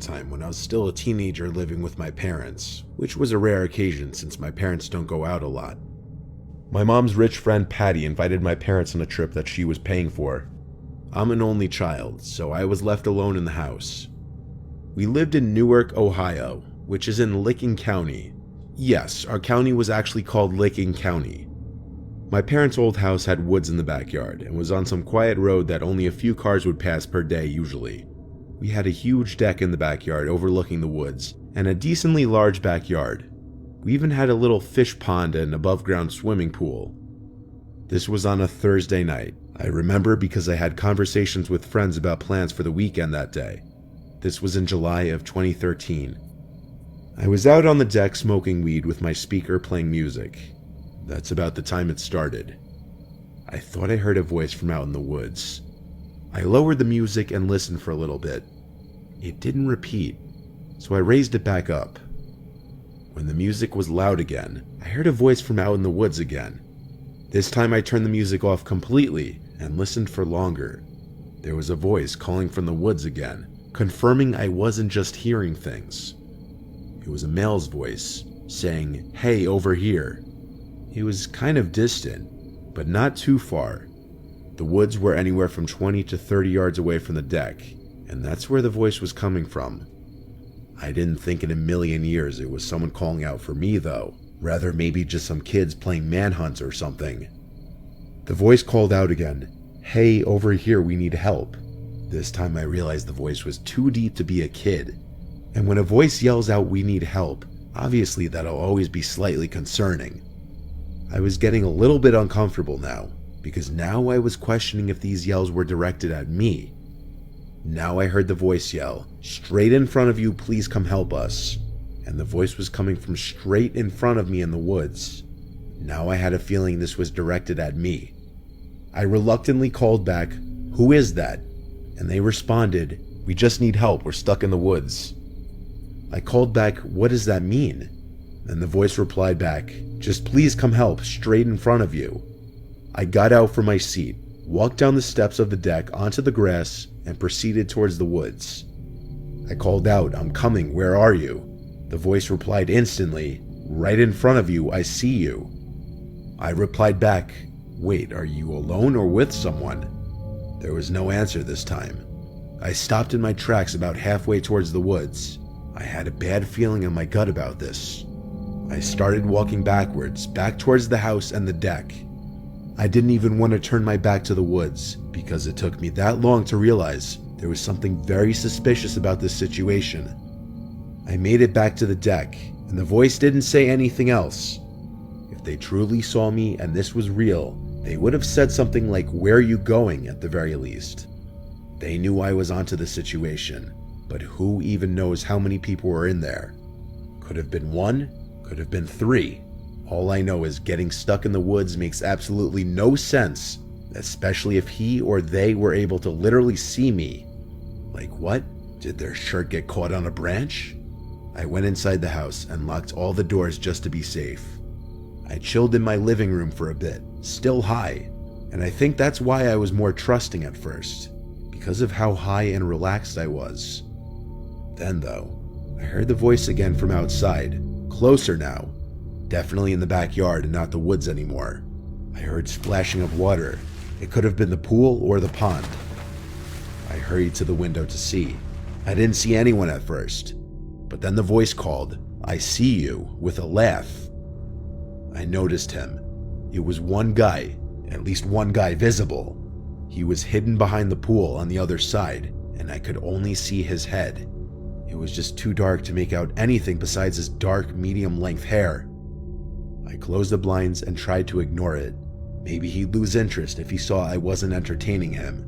time when I was still a teenager living with my parents, which was a rare occasion since my parents don't go out a lot. My mom's rich friend Patty invited my parents on a trip that she was paying for. I'm an only child, so I was left alone in the house. We lived in Newark, Ohio, which is in Licking County. Yes, our county was actually called Licking County. My parents' old house had woods in the backyard and was on some quiet road that only a few cars would pass per day usually. We had a huge deck in the backyard overlooking the woods and a decently large backyard. We even had a little fish pond and above-ground swimming pool. This was on a Thursday night. I remember because I had conversations with friends about plans for the weekend that day. This was in July of 2013. I was out on the deck smoking weed with my speaker playing music. That's about the time it started. I thought I heard a voice from out in the woods. I lowered the music and listened for a little bit. It didn't repeat, so I raised it back up. When the music was loud again, I heard a voice from out in the woods again. This time I turned the music off completely and listened for longer. There was a voice calling from the woods again, confirming I wasn't just hearing things. It was a male's voice, saying, "Hey, over here." It was kind of distant, but not too far. The woods were anywhere from 20 to 30 yards away from the deck, and that's where the voice was coming from. I didn't think in a million years it was someone calling out for me though, rather maybe just some kids playing manhunt or something. The voice called out again, "Hey, over here, we need help." This time I realized the voice was too deep to be a kid. And when a voice yells out, "We need help," obviously that'll always be slightly concerning. I was getting a little bit uncomfortable now, because now I was questioning if these yells were directed at me. Now I heard the voice yell, "Straight in front of you, please come help us." And the voice was coming from straight in front of me in the woods. Now I had a feeling this was directed at me. I reluctantly called back, "Who is that?" And they responded, "We just need help, we're stuck in the woods." I called back, "What does that mean?" And the voice replied back, "Just please come help, straight in front of you." I got out from my seat, walked down the steps of the deck onto the grass, and proceeded towards the woods. I called out, "I'm coming, where are you?" The voice replied instantly, "Right in front of you, I see you." I replied back, "Wait, are you alone or with someone?" There was no answer this time. I stopped in my tracks about halfway towards the woods. I had a bad feeling in my gut about this. I started walking backwards, back towards the house and the deck. I didn't even want to turn my back to the woods, because it took me that long to realize there was something very suspicious about this situation. I made it back to the deck, and the voice didn't say anything else. If they truly saw me and this was real, they would have said something like, "Where are you going?" at the very least. They knew I was onto the situation, but who even knows how many people were in there? Could have been one, could have been three. All I know is getting stuck in the woods makes absolutely no sense, especially if he or they were able to literally see me. Like what? Did their shirt get caught on a branch? I went inside the house and locked all the doors just to be safe. I chilled in my living room for a bit, still high, and I think that's why I was more trusting at first, because of how high and relaxed I was. Then though, I heard the voice again from outside, closer now. Definitely in the backyard and not the woods anymore. I heard splashing of water. It could have been the pool or the pond. I hurried to the window to see. I didn't see anyone at first, but then the voice called, "I see you," with a laugh. I noticed him. It was one guy, at least one guy visible. He was hidden behind the pool on the other side, and I could only see his head. It was just too dark to make out anything besides his dark, medium-length hair. I closed the blinds and tried to ignore it. Maybe he'd lose interest if he saw I wasn't entertaining him.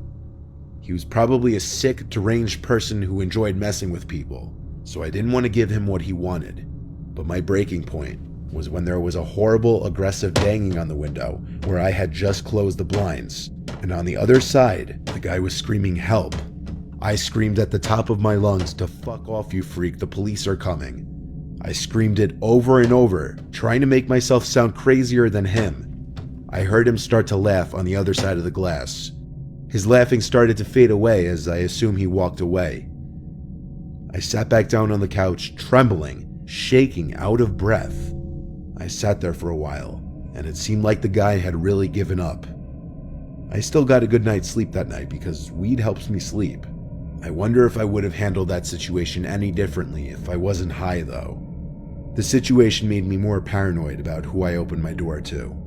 He was probably a sick, deranged person who enjoyed messing with people, so I didn't want to give him what he wanted. But my breaking point was when there was a horrible, aggressive banging on the window where I had just closed the blinds, and on the other side, the guy was screaming help. I screamed at the top of my lungs to "Fuck off, you freak, the police are coming." I screamed it over and over, trying to make myself sound crazier than him. I heard him start to laugh on the other side of the glass. His laughing started to fade away as I assume he walked away. I sat back down on the couch, trembling, shaking, out of breath. I sat there for a while, and it seemed like the guy had really given up. I still got a good night's sleep that night because weed helps me sleep. I wonder if I would have handled that situation any differently if I wasn't high though. The situation made me more paranoid about who I opened my door to.